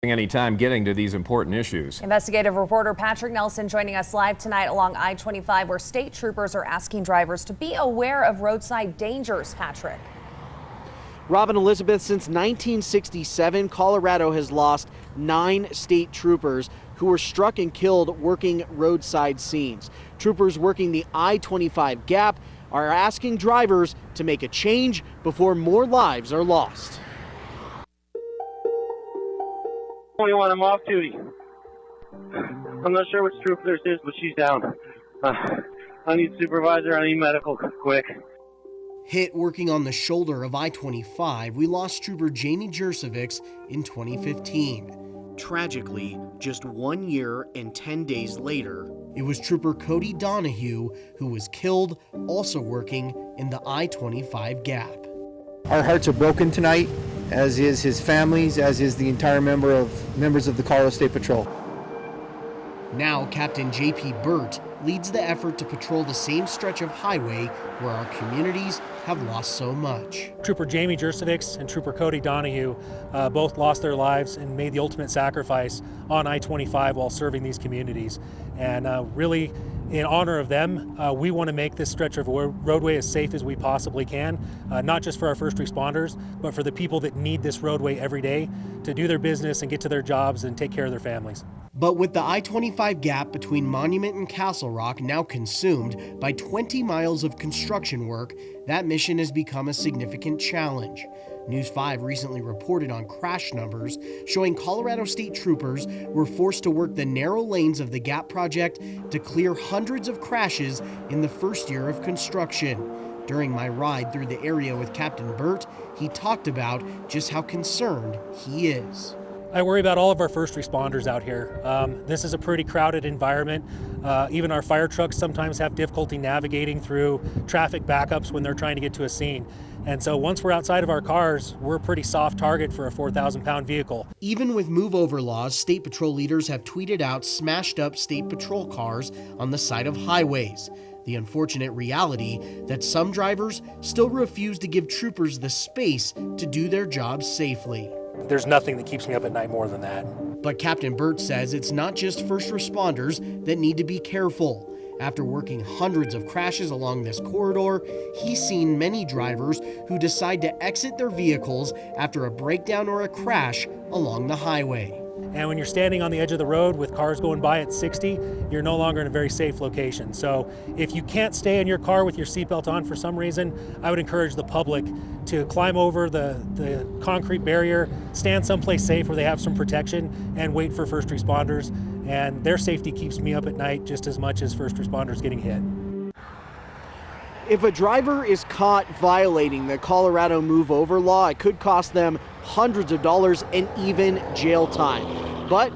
Any time getting to these important issues. Investigative reporter Patrick Nelson joining us live tonight along I-25, where state troopers are asking drivers to be aware of roadside dangers. Patrick. Robin, Elizabeth, since 1967, Colorado has lost 9 state troopers who were struck and killed working roadside scenes. Troopers working the I-25 gap are asking drivers to make a change before more lives are lost. 21, I'm off duty. I'm not sure which troop this is, but she's down. I need supervisor, I need medical, quick. Hit working on the shoulder of I-25, we lost Trooper Jamie Jersevics in 2015. Tragically, just 1 year and 10 days later, it was Trooper Cody Donahue who was killed, also working in the I-25 gap. Our hearts are broken tonight, as is his families, as is the entire members of the Colorado State Patrol. Now Captain J.P. Burt leads the effort to patrol the same stretch of highway where our communities have lost so much. Trooper Jamie Jersevics and Trooper Cody Donahue both lost their lives and made the ultimate sacrifice on I-25 while serving these communities. And really, in honor of them, we want to make this stretch of roadway as safe as we possibly can, not just for our first responders, but for the people that need this roadway every day to do their business and get to their jobs and take care of their families. But with the I-25 gap between Monument and Castle Rock now consumed by 20 miles of construction work, that mission has become a significant challenge. News 5 recently reported on crash numbers showing Colorado State troopers were forced to work the narrow lanes of the gap project to clear hundreds of crashes in the first year of construction. During my ride through the area with Captain Burt, he talked about just how concerned he is. I worry about all of our first responders out here. This is a pretty crowded environment. Even our fire trucks sometimes have difficulty navigating through traffic backups when they're trying to get to a scene. And so once we're outside of our cars, we're a pretty soft target for a 4,000-pound vehicle. Even with move-over laws, State Patrol leaders have tweeted out smashed-up State Patrol cars on the side of highways. The unfortunate reality that some drivers still refuse to give troopers the space to do their jobs safely. There's nothing that keeps me up at night more than that. But Captain Burt says it's not just first responders that need to be careful. After working hundreds of crashes along this corridor, he's seen many drivers who decide to exit their vehicles after a breakdown or a crash along the highway. And when you're standing on the edge of the road with cars going by at 60, you're no longer in a very safe location. So if you can't stay in your car with your seatbelt on for some reason, I would encourage the public to climb over the concrete barrier, stand someplace safe where they have some protection, and wait for first responders. And their safety keeps me up at night just as much as first responders getting hit. If a driver is caught violating the Colorado move over law, it could cost them hundreds of dollars and even jail time. But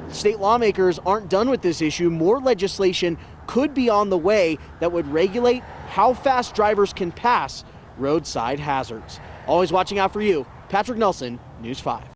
state lawmakers aren't done with this issue. More legislation could be on the way that would regulate how fast drivers can pass roadside hazards. Always watching out for you, Patrick Nelson, News 5.